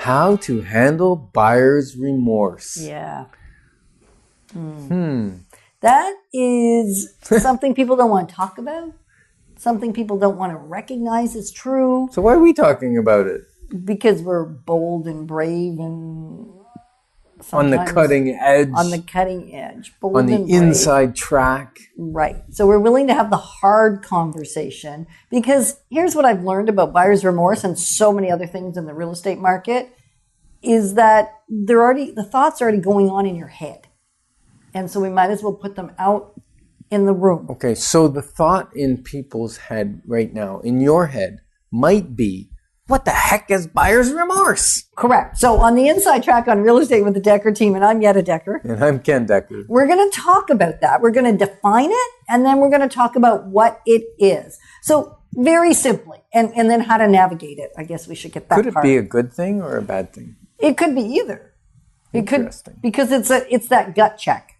How to handle buyer's remorse. Yeah. That is something people don't want to talk about. Something people don't want to recognize as true. So why are we talking about it? Because we're bold and brave and on the cutting edge. On the cutting edge. Bold on the and brave. inside track. Right. So we're willing to have the hard conversation, because here's what I've learned about buyer's remorse and so many other things in the real estate market is that the thoughts are already going on in your head. And so we might as well put them out in the room. Okay, so the thought in people's head right now, in your head, might be, what the heck is buyer's remorse? Correct. So on the inside track on Real Estate with the Decker team, and I'm Yetta Decker. And I'm Ken Decker. We're going to talk about that. We're going to define it, and then we're going to talk about what it is. So very simply, and then how to navigate it. I guess we should get that part. Could it be a good thing or a bad thing? It could be either. It could, because it's that gut check.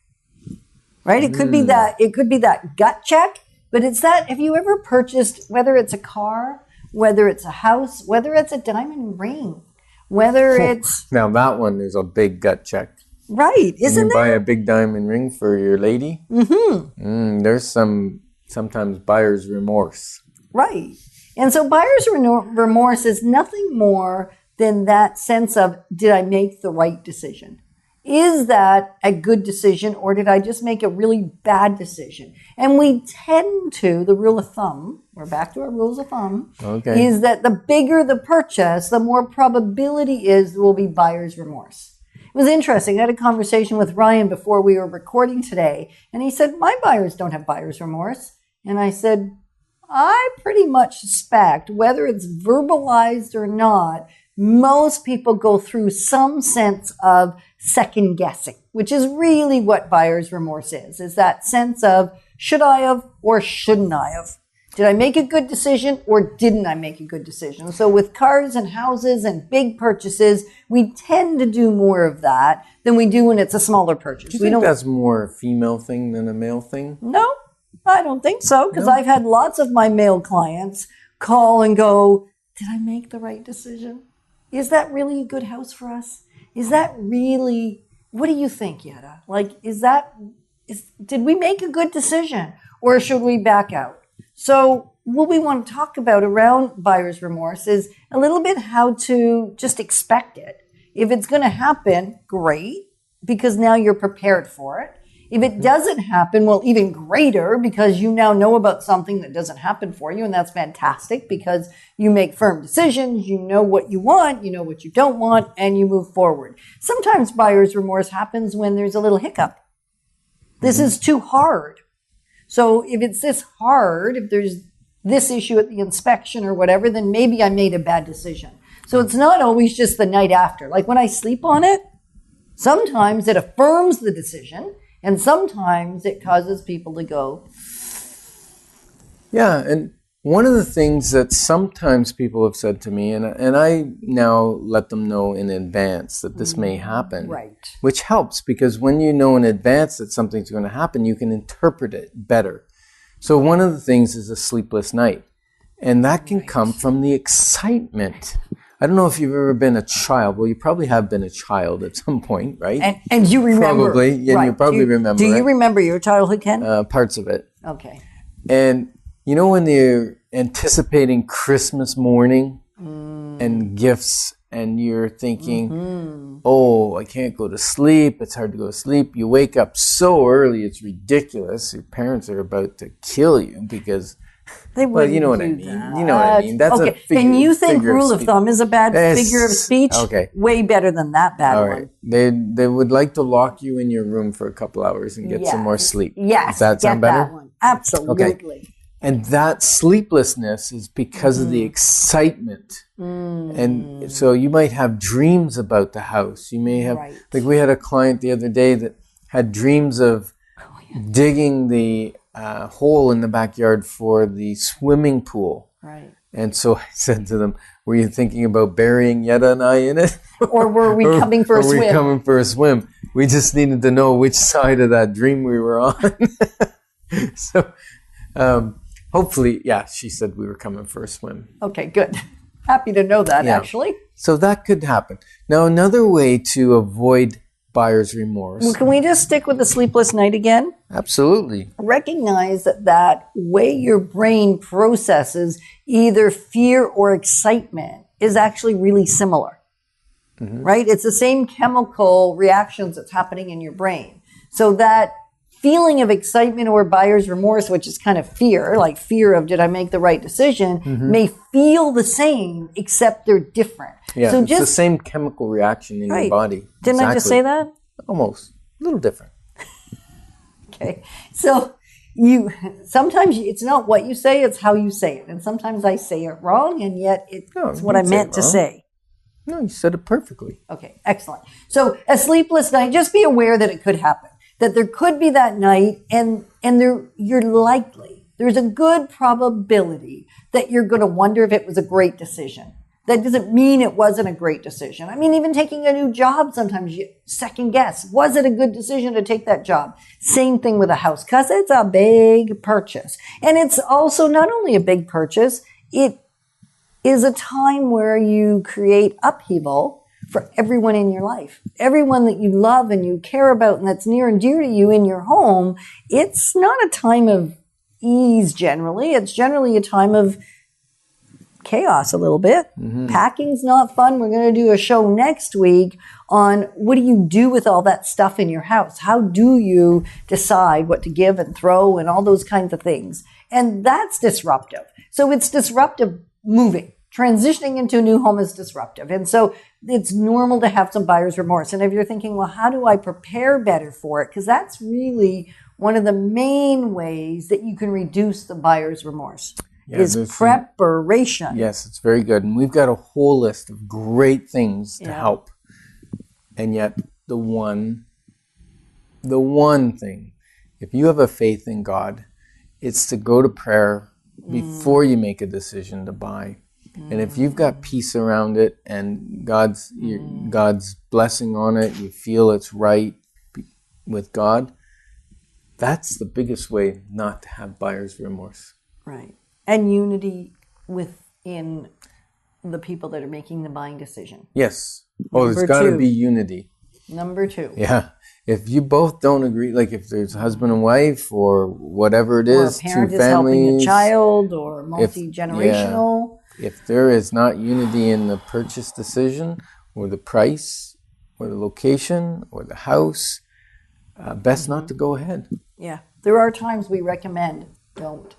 Right? It could be that gut check, but it's that, have you ever purchased, whether it's a car, whether it's a house, whether it's a diamond ring, whether it's... Now that one is a big gut check. Right, isn't it? You buy a big diamond ring for your lady? Mm-hmm. There's sometimes buyer's remorse. Right. And so buyer's remorse is nothing more than that sense of, did I make the right decision? Is that a good decision, or did I just make a really bad decision? And we tend to, the rule of thumb, we're back to our rules of thumb, is that the bigger the purchase, the more probability is there will be buyer's remorse. It was interesting. I had a conversation with Ryan before we were recording today, and he said, my buyers don't have buyer's remorse. And I said, I pretty much suspect, whether it's verbalized or not, most people go through some sense of second guessing, which is really what buyer's remorse is that sense of, should I have or shouldn't I have? Did I make a good decision or didn't I make a good decision? So with cars and houses and big purchases, we tend to do more of that than we do when it's a smaller purchase. Do you think that's more a female thing than a male thing? No, I don't think so, because I've had lots of my male clients call and go, did I make the right decision? Is that really a good house for us? Is that really, what do you think, Yetta? Like, did we make a good decision, or should we back out? So what we want to talk about around buyer's remorse is a little bit how to just expect it. If it's going to happen, great, because now you're prepared for it. If it doesn't happen, well, even greater, because you now know about something that doesn't happen for you, and that's fantastic because you make firm decisions, you know what you want, you know what you don't want, and you move forward. Sometimes buyer's remorse happens when there's a little hiccup. This is too hard. So if it's this hard, if there's this issue at the inspection or whatever, then maybe I made a bad decision. So it's not always just the night after. Like when I sleep on it, sometimes it affirms the decision, and sometimes it causes people to go. Yeah, and one of the things that sometimes people have said to me, and I now let them know in advance that this may happen, right? Which helps, because when you know in advance that something's going to happen, you can interpret it better. So one of the things is a sleepless night, and that can come from the excitement. I don't know if you've ever been a child. Well, you probably have been a child at some point, right? And you remember. Probably, yeah, right. You probably remember. Do you remember your childhood, Ken? Parts of it. Okay. And you know when you're anticipating Christmas morning and gifts, and you're thinking, oh, I can't go to sleep. It's hard to go to sleep. You wake up so early, it's ridiculous. Your parents are about to kill you because... Well, you know what I mean. That. You know what I mean. That's okay. a figure. And you think rule of speech. thumb is a bad figure of speech? Okay. Way better than that bad All one. right. They would like to lock you in your room for a couple hours and get some more sleep. Yes. Does that sound better? That one. Absolutely. Okay. And that sleeplessness is because of the excitement. And so you might have dreams about the house. You may have, like we had a client the other day that had dreams of digging the hole in the backyard for the swimming pool. Right. And so I said to them, were you thinking about burying Yetta and I in it? Or were we coming for a swim? Were we coming for a swim? We just needed to know which side of that dream we were on. So hopefully, yeah, she said we were coming for a swim. Okay, good. Happy to know that, actually. So that could happen. Now, another way to avoid buyer's remorse. Well, can we just stick with the sleepless night again? Absolutely. Recognize that way your brain processes either fear or excitement is actually really similar, right? It's the same chemical reactions that's happening in your brain. So that feeling of excitement or buyer's remorse, which is kind of fear, like fear of did I make the right decision, may feel the same, except they're different. Yeah, so it's the same chemical reaction in your body. Didn't I just say that? Almost. A little different. Okay. So sometimes it's not what you say, it's how you say it. And sometimes I say it wrong, and yet it's what I meant to say. No, you said it perfectly. Okay, excellent. So a sleepless night, just be aware that it could happen. That there could be that night, and there's a good probability that you're going to wonder if it was a great decision. That doesn't mean it wasn't a great decision. I mean, even taking a new job, sometimes you second guess. Was it a good decision to take that job? Same thing with a house, because it's a big purchase. And it's also not only a big purchase, it is a time where you create upheaval for everyone in your life. Everyone that you love and you care about and that's near and dear to you in your home. It's not a time of ease generally. It's generally a time of chaos a little bit. Packing's not fun. We're going to do a show next week on what do you do with all that stuff in your house? How do you decide what to give and throw and all those kinds of things? And that's disruptive. So it's disruptive moving. Transitioning into a new home is disruptive. And so it's normal to have some buyer's remorse. And if you're thinking, well, how do I prepare better for it? Because that's really one of the main ways that you can reduce the buyer's remorse is preparation. Yes, it's very good. And we've got a whole list of great things to help. And yet the one thing, if you have a faith in God, it's to go to prayer before you make a decision to buy. And if you've got peace around it and God's blessing on it, you feel it's right with God, that's the biggest way not to have buyer's remorse. Right. And unity within the people that are making the buying decision. Yes. There's got to be unity. Number 2. Yeah. If you both don't agree, like if there's husband and wife or whatever it is, or a parent two is families, helping a child, or multi-generational. If there is not unity in the purchase decision or the price or the location or the house, best not to go ahead. Yeah. There are times we recommend don't.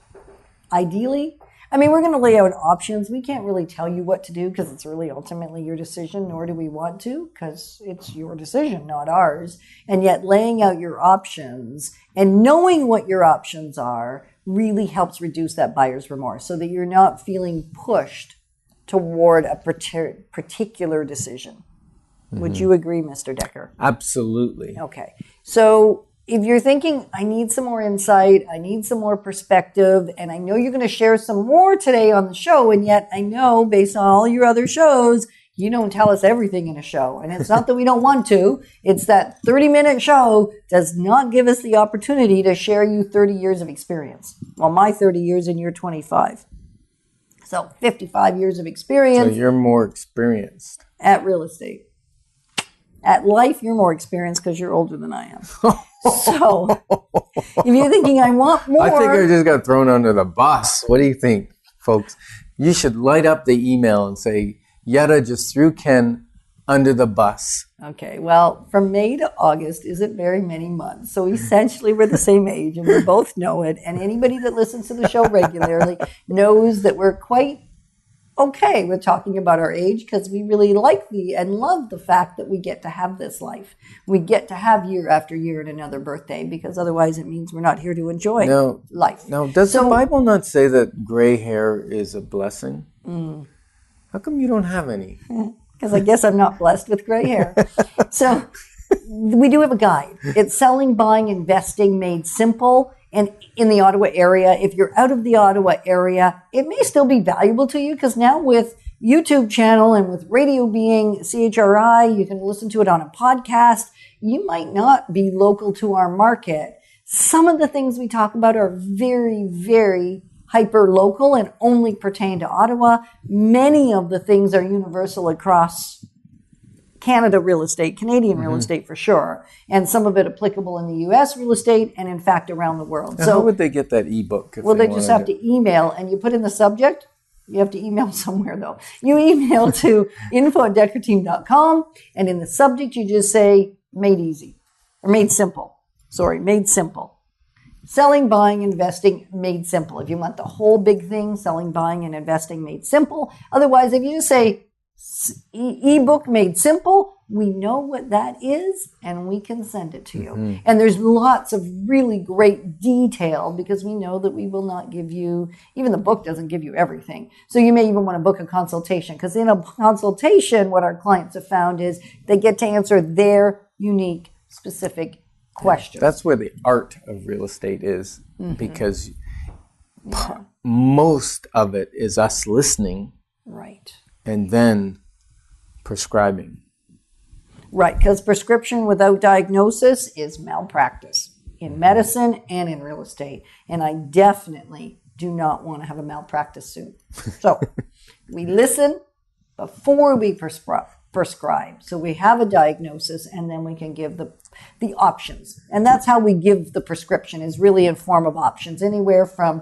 Ideally, I mean, we're going to lay out options. We can't really tell you what to do because it's really ultimately your decision, nor do we want to because it's your decision, not ours. And yet laying out your options and knowing what your options are really helps reduce that buyer's remorse so that you're not feeling pushed toward a particular decision. Would you agree, Mr. Decker? Absolutely. Okay. So if you're thinking, I need some more insight, I need some more perspective, and I know you're going to share some more today on the show, and yet I know based on all your other shows, you don't tell us everything in a show. And it's not that we don't want to, it's that 30-minute show does not give us the opportunity to share you 30 years of experience. Well, my 30 years and you're 25. So 55 years of experience. So you're more experienced. At real estate. At life, you're more experienced because you're older than I am. So, if you're thinking, I want more. I think I just got thrown under the bus. What do you think, folks? You should light up the email and say, Yetta just threw Ken under the bus. Okay, well, from May to August isn't very many months. So essentially we're the same age and we both know it. And anybody that listens to the show regularly knows that we're quite okay with talking about our age because we really like and love the fact that we get to have this life. We get to have year after year and another birthday because otherwise it means we're not here to enjoy life. Now, does the Bible not say that gray hair is a blessing? How come you don't have any? Because I guess I'm not blessed with gray hair. So we do have a guide. It's Selling, Buying, Investing Made Simple. And in the Ottawa area, if you're out of the Ottawa area, it may still be valuable to you because now with YouTube channel and with radio being CHRI, you can listen to it on a podcast. You might not be local to our market. Some of the things we talk about are very, very hyper local and only pertain to Ottawa. Many of the things are universal across Canada real estate, Canadian real estate for sure, and some of it applicable in the U.S. real estate and in fact around the world. So how would they get that ebook? Well, they just have to email, and you put in the subject. You have to email somewhere though. You email to info@deckerteam.com, and in the subject you just say "made easy" or "made simple." Sorry, "made simple." Selling, buying, investing made simple. If you want the whole big thing, selling, buying, and investing made simple. Otherwise, if you just say ebook made simple, we know what that is and we can send it to you. And there's lots of really great detail because we know that we will not give you, even the book doesn't give you everything. So you may even want to book a consultation, because in a consultation, what our clients have found is they get to answer their unique, specific questions. That's where the art of real estate is, because most of it is us listening. Right. And then prescribing. Right, because prescription without diagnosis is malpractice in medicine and in real estate. And I definitely do not want to have a malpractice suit. So we listen before we prescribe. So we have a diagnosis and then we can give the options. And that's how we give the prescription, is really in form of options, anywhere from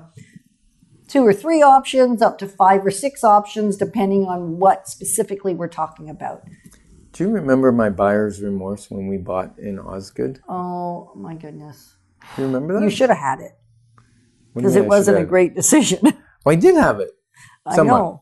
2 or 3 options up to 5 or 6 options, depending on what specifically we're talking about. Do you remember my buyer's remorse when we bought in Osgood? Oh, my goodness. Do you remember that? You should have had it, because it wasn't a great decision. Well, I did have it. Somewhat. I know.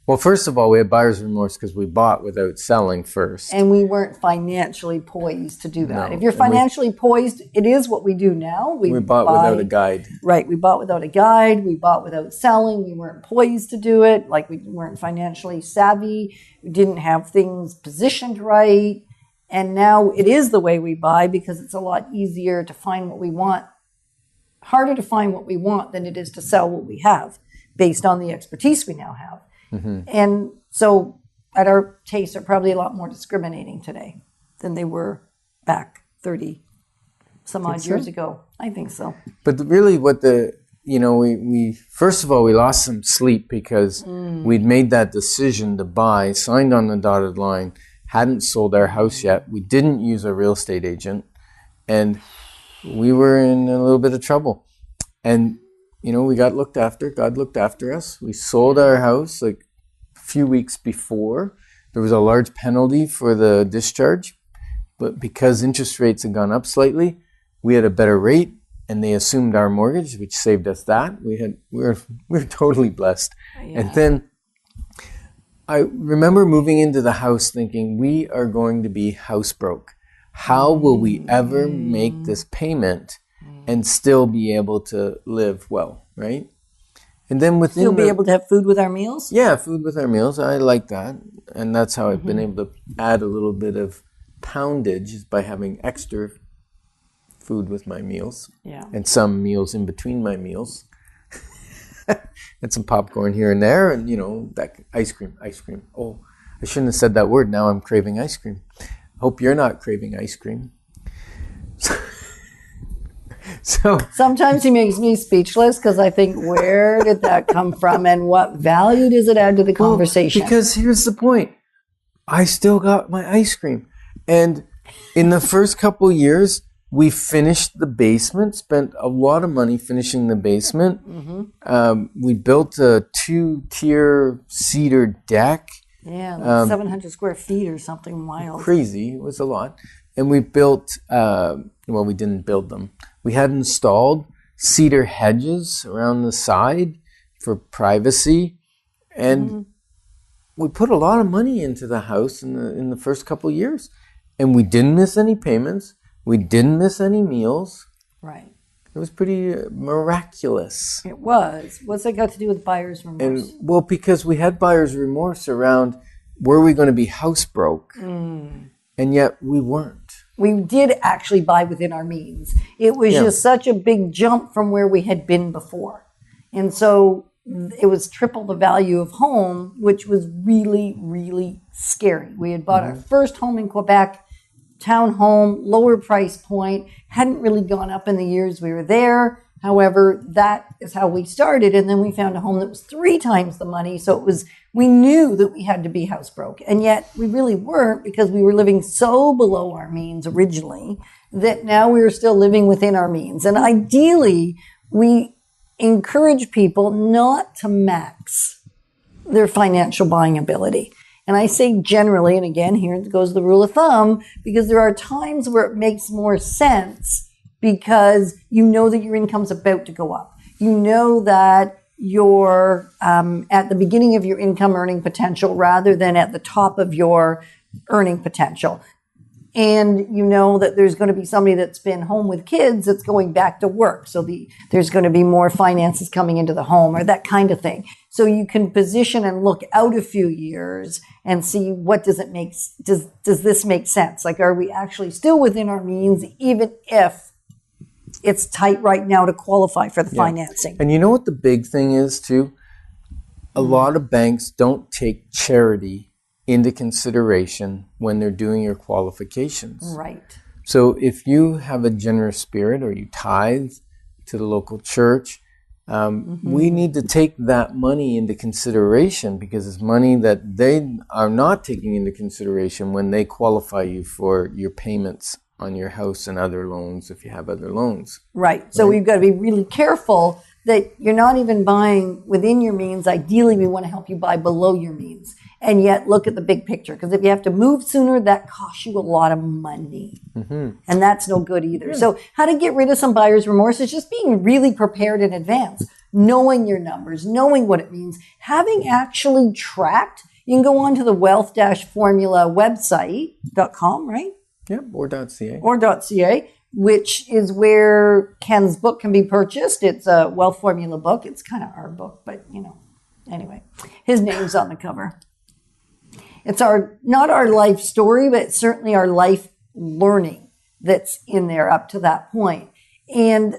Well, first of all, we had buyer's remorse because we bought without selling first. And we weren't financially poised to do that. No. If you're financially poised, it is what we do now. We bought without a guide. Right. We bought without a guide. We bought without selling. We weren't poised to do it. Like, we weren't financially savvy. We didn't have things positioned right. And now it is the way we buy, because it's a lot easier to find what we want. Harder to find what we want than it is to sell what we have, based on the expertise we now have. And so at our tastes are probably a lot more discriminating today than they were back 30 some odd years ago. I think so. But really what we first of all, we lost some sleep because we'd made that decision to buy, signed on the dotted line, hadn't sold our house yet. We didn't use a real estate agent, and we were in a little bit of trouble. And we got looked after. God looked after us. We sold our house like a few weeks before. There was a large penalty for the discharge, but because interest rates had gone up slightly, we had a better rate, and they assumed our mortgage, which saved us that. We were totally blessed. Yeah. And then I remember moving into the house thinking, we are going to be house broke. How will we ever make this payment and still be able to live well, right? And then within still be able to have food with our meals? Yeah, food with our meals. I like that. And that's how I've been able to add a little bit of poundage, is by having extra food with my meals. Yeah. And some meals in between my meals. And some popcorn here and there, and that ice cream. Oh, I shouldn't have said that word. Now I'm craving ice cream. Hope you're not craving ice cream. So sometimes he makes me speechless, because I think, where did that come from, and what value does it add to the conversation? Because here's the point. I still got my ice cream. And in the first couple years, we finished the basement, spent a lot of money finishing the basement. We built a 2-tier cedar deck. Yeah, like 700 square feet or something wild. Crazy. It was a lot. And we built, we didn't build them. We had installed cedar hedges around the side for privacy. And we put a lot of money into the house in the first couple of years. And we didn't miss any payments. We didn't miss any meals. Right. It was pretty miraculous. It was. What's that got to do with buyer's remorse? Because we had buyer's remorse around, were we going to be house broke? And yet we weren't. We did actually buy within our means. It was just such a big jump from where we had been before. And so it was triple the value of home, which was really, really scary. We had bought our first home in Quebec, townhome, lower price point, hadn't really gone up in the years we were there. However, that is how we started. And then we found a home that was 3 times the money. So we knew that we had to be house broke. And yet we really weren't, because we were living so below our means originally that now we were still living within our means. And ideally, we encourage people not to max their financial buying ability. And I say generally, and again, here goes the rule of thumb, because there are times where it makes more sense because you know that your income's about to go up. You know that you're at the beginning of your income earning potential rather than at the top of your earning potential. And you know that there's going to be somebody that's been home with kids that's going back to work. So there's going to be more finances coming into the home, or that kind of thing. So you can position and look out a few years and see, what does this make sense? Like, are we actually still within our means, even if it's tight right now to qualify for the financing? And you know what the big thing is too? A lot of banks don't take charity into consideration when they're doing your qualifications. Right. So if you have a generous spirit, or you tithe to the local church, we need to take that money into consideration, because it's money that they are not taking into consideration when they qualify you for your payments on your house and other loans, if you have other loans. Right. So we've got to be really careful that you're not even buying within your means. Ideally, we want to help you buy below your means. And yet look at the big picture, because if you have to move sooner, that costs you a lot of money. And that's no good either. So how to get rid of some buyer's remorse is just being really prepared in advance, knowing your numbers, knowing what it means, having actually tracked. You can go on to the wealth-formula website.com, right? Yep, or .ca. Or .ca, which is where Ken's book can be purchased. It's a Wealth Formula book. It's kind of our book, but anyway, his name's on the cover. It's not our life story, but it's certainly our life learning that's in there up to that point. And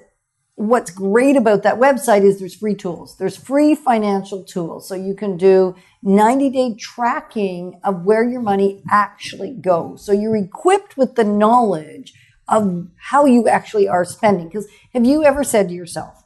what's great about that website is there's free tools. There's free financial tools. So you can do 90-day tracking of where your money actually goes. So you're equipped with the knowledge of how you actually are spending. Because have you ever said to yourself,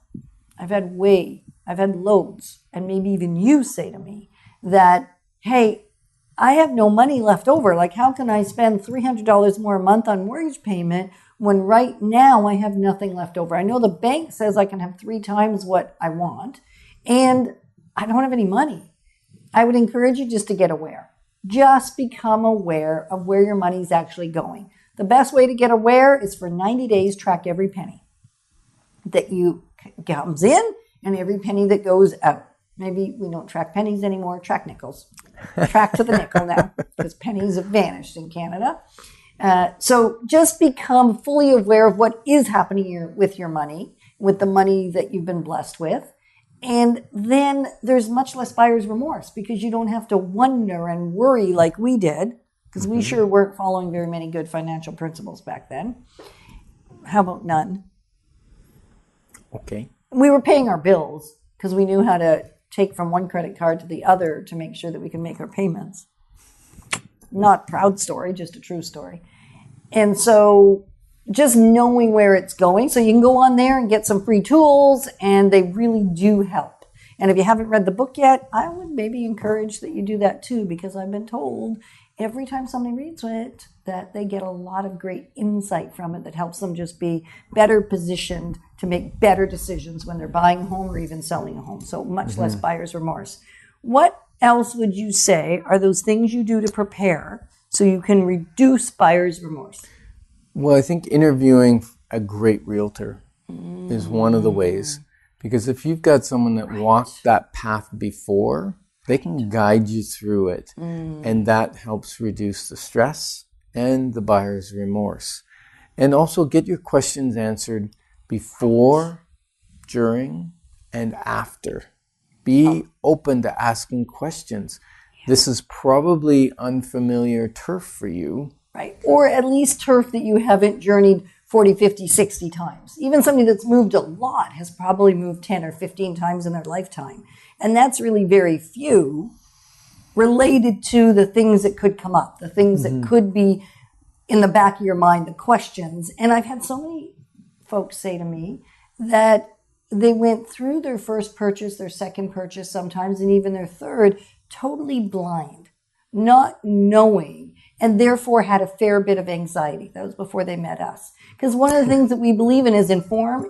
I've had loads, and maybe even you say to me that, hey, I have no money left over. Like, how can I spend $300 more a month on mortgage payment when right now I have nothing left over? I know the bank says I can have 3 times what I want, and I don't have any money. I would encourage you just to get aware. Just become aware of where your money's actually going. The best way to get aware is for 90 days, track every penny that comes in and every penny that goes out. Maybe we don't track pennies anymore, track nickels. Track to the nickel now, because pennies have vanished in Canada. So just become fully aware of what is happening with your money, with the money that you've been blessed with. And then there's much less buyer's remorse, because you don't have to wonder and worry like we did, because we sure weren't following very many good financial principles back then. How about none? Okay. We were paying our bills because we knew how to take from one credit card to the other to make sure that we can make our payments. Not proud story, just a true story. And so just knowing where it's going. So you can go on there and get some free tools, and they really do help. And if you haven't read the book yet, I would maybe encourage that you do that too, because I've been told every time somebody reads it that they get a lot of great insight from it that helps them just be better positioned to make better decisions when they're buying a home or even selling a home. So much less buyer's remorse. What else would you say are those things you do to prepare so you can reduce buyer's remorse? Well, I think interviewing a great realtor is one of the ways. Because if you've got someone that walked that path before, they can guide you through it. And that helps reduce the stress and the buyer's remorse. And also get your questions answered before, during, and after. Be open to asking questions. This is probably unfamiliar turf for you. Right. Or at least turf that you haven't journeyed 40, 50, 60 times. Even somebody that's moved a lot has probably moved 10 or 15 times in their lifetime. And that's really very few related to the things that could come up, the things that could be in the back of your mind, the questions. And I've had so many folks say to me that they went through their first purchase, their second purchase sometimes, and even their third, totally blind, not knowing, and therefore had a fair bit of anxiety. That was before they met us. Because one of the things that we believe in is inform,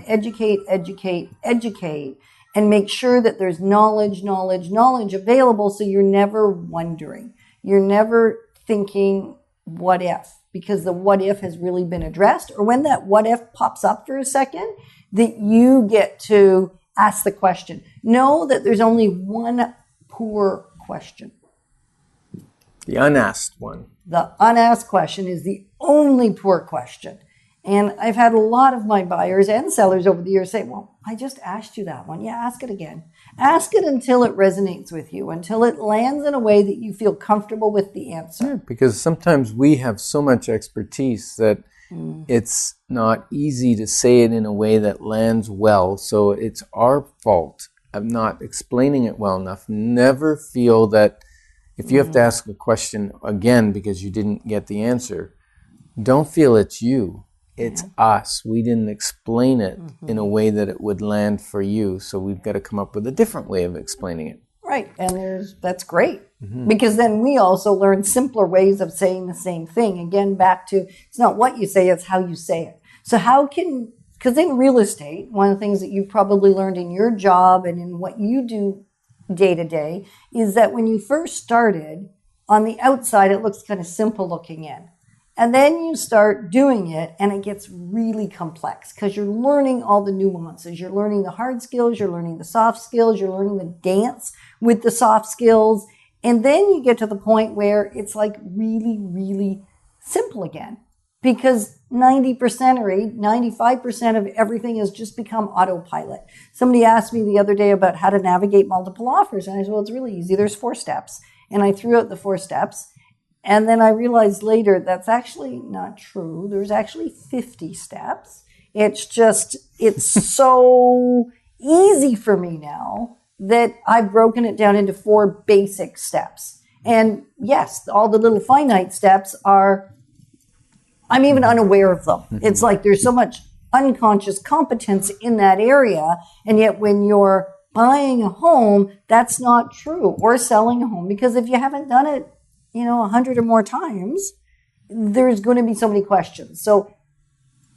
educate, and make sure that there's knowledge available, so you're never wondering. You're never thinking, what if? Because the what if has really been addressed. Or when that what if pops up for a second, that you get to ask the question. Know that there's only one poor question. The unasked one. The unasked question is the only poor question. And I've had a lot of my buyers and sellers over the years say, well, I just asked you that one. Yeah, ask it again. Ask it until it resonates with you, until it lands in a way that you feel comfortable with the answer. Yeah, because sometimes we have so much expertise that it's not easy to say it in a way that lands well. So it's our fault of not explaining it well enough. Never feel that if you have to ask a question again because you didn't get the answer, don't feel it's you. It's us. We didn't explain it in a way that it would land for you. So we've got to come up with a different way of explaining it. Right. And that's great. Because then we also learn simpler ways of saying the same thing. Again, back to, it's not what you say, it's how you say it. So because in real estate, one of the things that you've probably learned in your job and in what you do day to day is that when you first started, on the outside, it looks kind of simple looking in. And then you start doing it and it gets really complex because you're learning all the nuances. You're learning the hard skills, you're learning the soft skills, you're learning the dance with the soft skills. And then you get to the point where it's like really, really simple again because 90% or 95% of everything has just become autopilot. Somebody asked me the other day about how to navigate multiple offers. And I said, well, it's really easy. There's 4 steps. And I threw out the 4 steps. And then I realized later that's actually not true. There's actually 50 steps. It's so easy for me now that I've broken it down into 4 basic steps. And yes, all the little finite steps I'm even unaware of them. It's like there's so much unconscious competence in that area. And yet when you're buying a home, that's not true. Or selling a home. Because if you haven't done it, 100 or more times, there's going to be so many questions. So,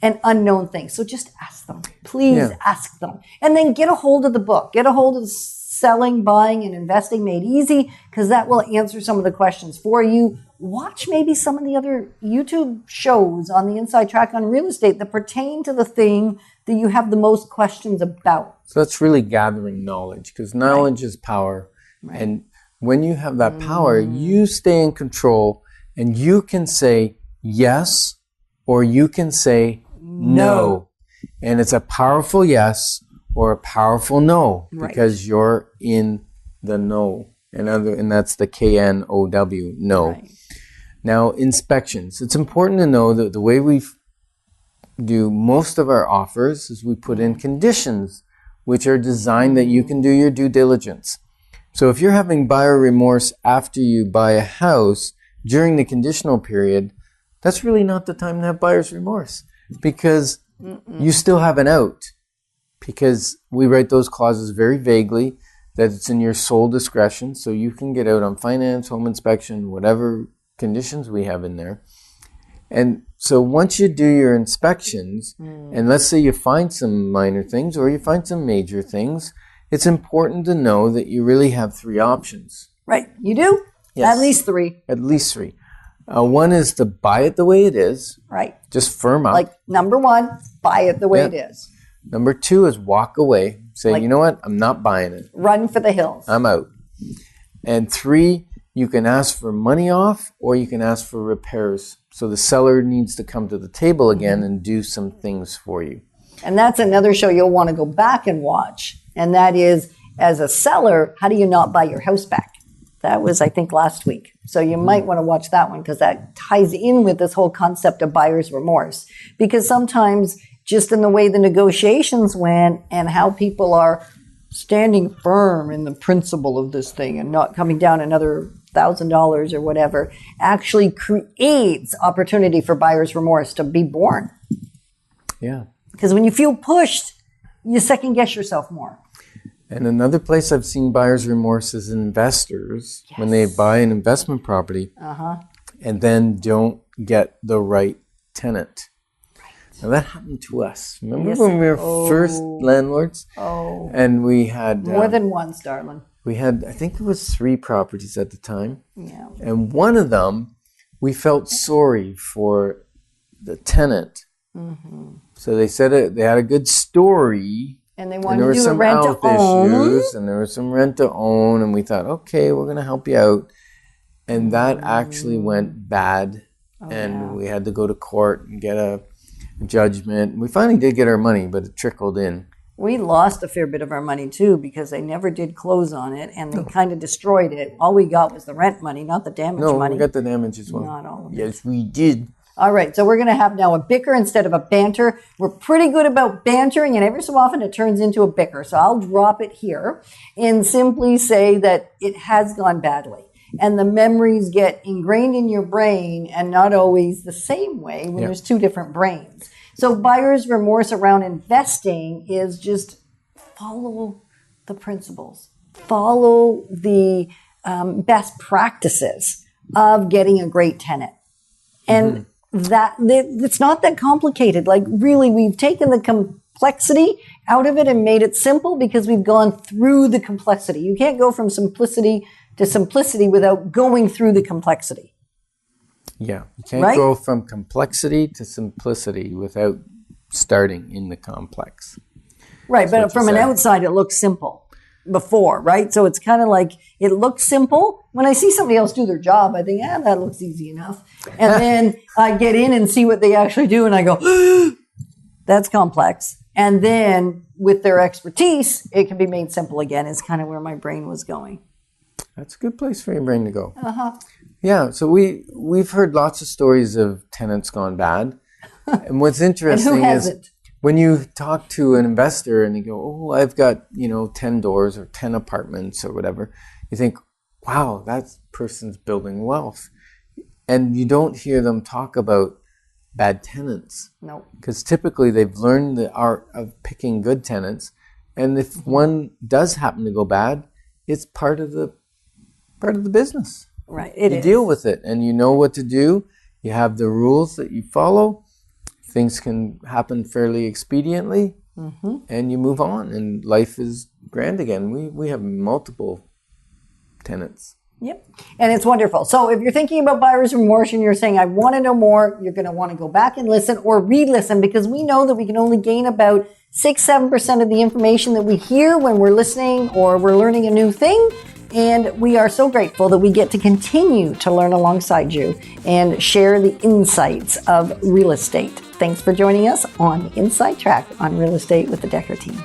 and unknown things. So just ask them. Please ask them. And then get a hold of the book. Get a hold of Selling, Buying, and Investing Made Easy, because that will answer some of the questions for you. Watch maybe some of the other YouTube shows on the Inside Track on real estate that pertain to the thing that you have the most questions about. So that's really gathering knowledge, because knowledge is power. Right. And when you have that power, you stay in control and you can say yes or you can say no. And it's a powerful yes or a powerful no because you're in the know. And that's the KNOW, no. Right. Now, inspections. It's important to know that the way we do most of our offers is we put in conditions which are designed that you can do your due diligence. So if you're having buyer remorse after you buy a house during the conditional period, that's really not the time to have buyer's remorse because you still have an out, because we write those clauses very vaguely that it's in your sole discretion, so you can get out on finance, home inspection, whatever conditions we have in there. And so once you do your inspections, and let's say you find some minor things or you find some major things, it's important to know that you really have 3 options. Right. You do? Yes. At least 3. At least 3. One is to buy it the way it is. Right. Just firm up. Like number 1, buy it the way it is. Number 2 is walk away. Say, you know what? I'm not buying it. Run for the hills. I'm out. And 3, you can ask for money off or you can ask for repairs. So the seller needs to come to the table again and do some things for you. And that's another show you'll want to go back and watch. And that is, as a seller, how do you not buy your house back? That was, I think, last week. So you might want to watch that one because that ties in with this whole concept of buyer's remorse. Because sometimes just in the way the negotiations went and how people are standing firm in the principle of this thing and not coming down another $1,000 or whatever, actually creates opportunity for buyer's remorse to be born. Yeah. Because when you feel pushed you second guess yourself more. And another place I've seen buyer's remorse is investors when they buy an investment property and then don't get the right tenant. Now that happened to us. Remember when we were first landlords? Oh. And we had... more than once, darling. We had, I think it was 3 properties at the time. Yeah. And one of them, we felt sorry for the tenant. So they said they had a good story. And they wanted to do a rent to own. And there was some rent to own. And we thought, okay, we're going to help you out. And that actually went bad. We had to go to court and get a judgment. We finally did get our money, but it trickled in. We lost a fair bit of our money too because they never did close on it and they kind of destroyed it. All we got was the rent money, not the damage money. No, we got the damage as well. Not all of it. Yes, we did. All right, so we're going to have now a bicker instead of a banter. We're pretty good about bantering, and every so often it turns into a bicker. So I'll drop it here and simply say that it has gone badly. And the memories get ingrained in your brain and not always the same way when there's 2 different brains. So buyer's remorse around investing is just follow the principles. Follow the best practices of getting a great tenant. And that it's not that complicated. Like really, we've taken the complexity out of it and made it simple because we've gone through the complexity. You can't go from simplicity to simplicity without going through the complexity. Yeah, you can't go from complexity to simplicity without starting in the complex. Right, but from an outside, it looks simple before, right? So it's kind of like it looks simple. When I see somebody else do their job, I think, that looks easy enough. And then I get in and see what they actually do, and I go, that's complex. And then with their expertise, it can be made simple again, is kind of where my brain was going. That's a good place for your brain to go. Yeah, so we've heard lots of stories of tenants gone bad. And what's interesting is when you talk to an investor and you go, oh, I've got, 10 doors or 10 apartments or whatever, you think, wow, that person's building wealth. And you don't hear them talk about bad tenants. No. Because typically they've learned the art of picking good tenants. And if one does happen to go bad, it's part of the business. Right. You deal with it and you know what to do. You have the rules that you follow. Things can happen fairly expediently and you move on and life is grand again. We have multiple tenants. Yep. And it's wonderful. So if you're thinking about buyer's remorse and you're saying, I want to know more, you're going to want to go back and listen or re-listen because we know that we can only gain about 6-7% of the information that we hear when we're listening or we're learning a new thing. And we are so grateful that we get to continue to learn alongside you and share the insights of real estate. Thanks for joining us on the Inside Track on Real Estate with the Decker Team.